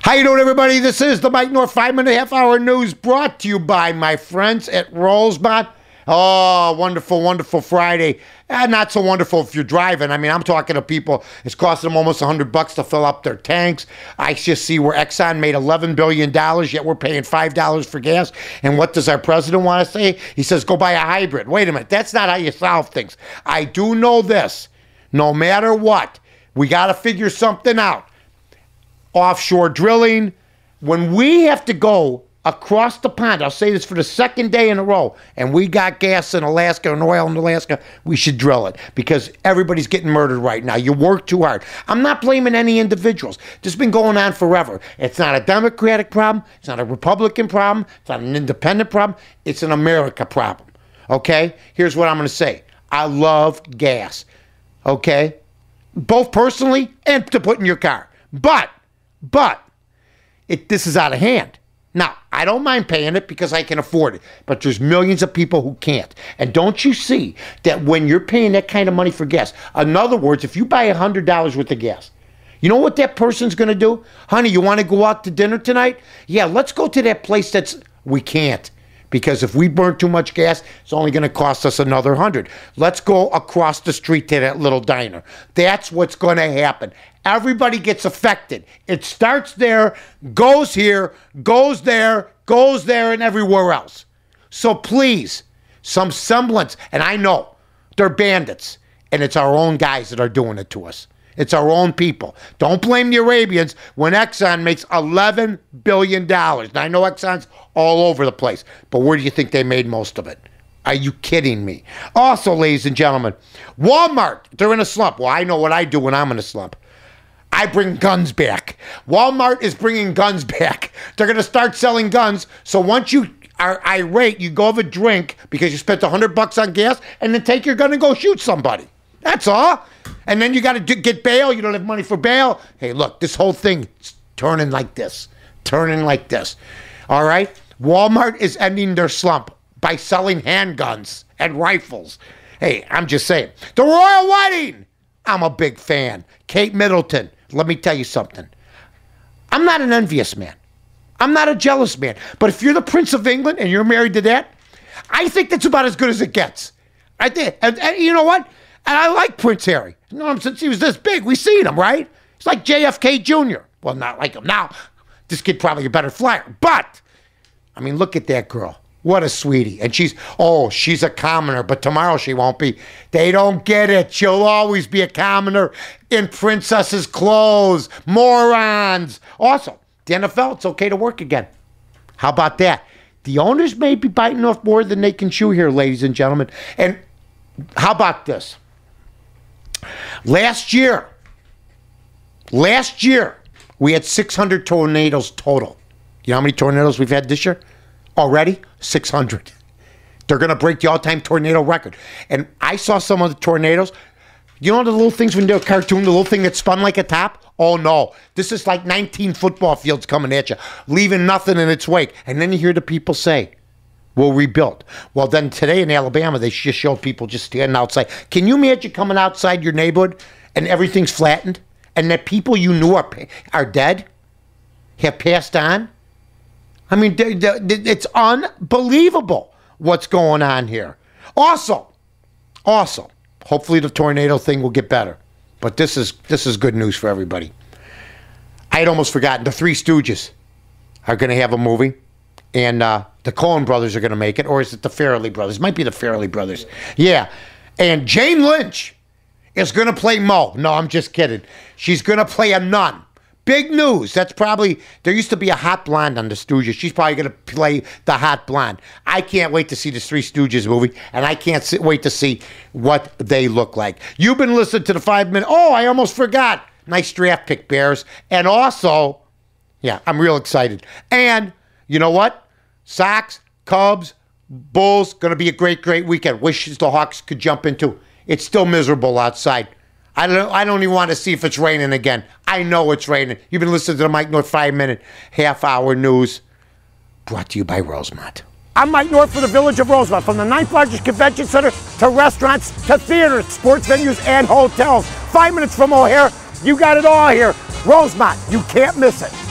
How you doing, everybody? This is the Mike North 5.5 hour news brought to you by my friends at Rosemont. Oh, wonderful, wonderful Friday. Not so wonderful if you're driving. I mean, I'm talking to people. It's costing them almost $100 to fill up their tanks. I just see where Exxon made $11 billion, yet we're paying $5 for gas. And what does our president want to say? He says, go buy a hybrid. Wait a minute. That's not how you solve things. I do know this. No matter what, we got to figure something out. Offshore drilling, when we have to go across the pond, I'll say this for the second day in a row, and we got gas in Alaska and oil in Alaska, we should drill it because everybody's getting murdered right now. You work too hard. I'm not blaming any individuals. This has been going on forever. It's not a Democratic problem. It's not a Republican problem. It's not an independent problem. It's an America problem. Okay? Here's what I'm going to say. I love gas. Okay? Both personally and to put in your car. But this is out of hand. Now, I don't mind paying it because I can afford it, but there's millions of people who can't. And don't you see that when you're paying that kind of money for gas, in other words, if you buy $100 worth of gas, you know what that person's going to do? Honey, you want to go out to dinner tonight? Yeah, let's go to that place we can't. Because if we burn too much gas, it's only going to cost us another $100. Let's go across the street to that little diner. That's what's going to happen. Everybody gets affected. It starts there, goes here, goes there, and everywhere else. So please, some semblance, and I know they're bandits, and it's our own guys that are doing it to us. It's our own people. Don't blame the Arabians when Exxon makes $11 billion. Now, I know Exxon's all over the place, but where do you think they made most of it? Are you kidding me? Also, ladies and gentlemen, Walmart, they're in a slump. Well, I know what I do when I'm in a slump. I bring guns back. Walmart is bringing guns back. They're going to start selling guns, so once you are irate, you go have a drink because you spent $100 on gas, and then take your gun and go shoot somebody. That's all. And then you got to get bail. You don't have money for bail. Hey, look, this whole thing is turning like this. Turning like this. All right? Walmart is ending their slump by selling handguns and rifles. Hey, I'm just saying. The Royal Wedding. I'm a big fan. Kate Middleton. Let me tell you something. I'm not an envious man. I'm not a jealous man. But if you're the Prince of England and you're married to that, I think that's about as good as it gets. I did. And you know what? And I like Prince Harry. You know him since he was this big. We seen him, right? He's like JFK Jr. Well, not like him now. This kid probably a better flyer. But, I mean, look at that girl. What a sweetie. And she's a commoner, but tomorrow she won't be. They don't get it. She'll always be a commoner in princess's clothes. Morons. Also, the NFL, it's okay to work again. How about that? The owners may be biting off more than they can chew here, ladies and gentlemen. And how about this? Last year, we had 600 tornadoes total. You know how many tornadoes we've had this year? Already? 600. They're going to break the all-time tornado record. And I saw some of the tornadoes. You know the little things when you do a cartoon, the little thing that spun like a top? Oh, no. This is like 19 football fields coming at you, leaving nothing in its wake. And then you hear the people say, we'll rebuild. Well, then today in Alabama, they just showed people just standing outside. Can you imagine coming outside your neighborhood and everything's flattened? And that people you knew are dead? Have passed on? I mean, it's unbelievable what's going on here. Also, hopefully the tornado thing will get better. But this is good news for everybody. I had almost forgotten. The Three Stooges are going to have a movie. And the Coen brothers are going to make it. Or is it the Farrelly brothers? It might be the Farrelly brothers. Yeah. And Jane Lynch is going to play Mo. No, I'm just kidding. She's going to play a nun. Big news. That's probably, there used to be a hot blonde on the Stooges. She's probably going to play the hot blonde. I can't wait to see this Three Stooges movie. And I can't wait to see what they look like. You've been listening to the 5 Minute. Oh, I almost forgot. Nice draft pick, Bears. And also, yeah, I'm real excited. And you know what? Sox, Cubs, Bulls, going to be a great, great weekend. Wishes the Hawks could jump into. It's still miserable outside. I don't even want to see if it's raining again. I know it's raining. You've been listening to the Mike North 5-minute half-hour news brought to you by Rosemont. I'm Mike North for the Village of Rosemont. From the 9th largest convention center to restaurants to theaters, sports venues, and hotels. 5 minutes from O'Hare, you got it all here. Rosemont, you can't miss it.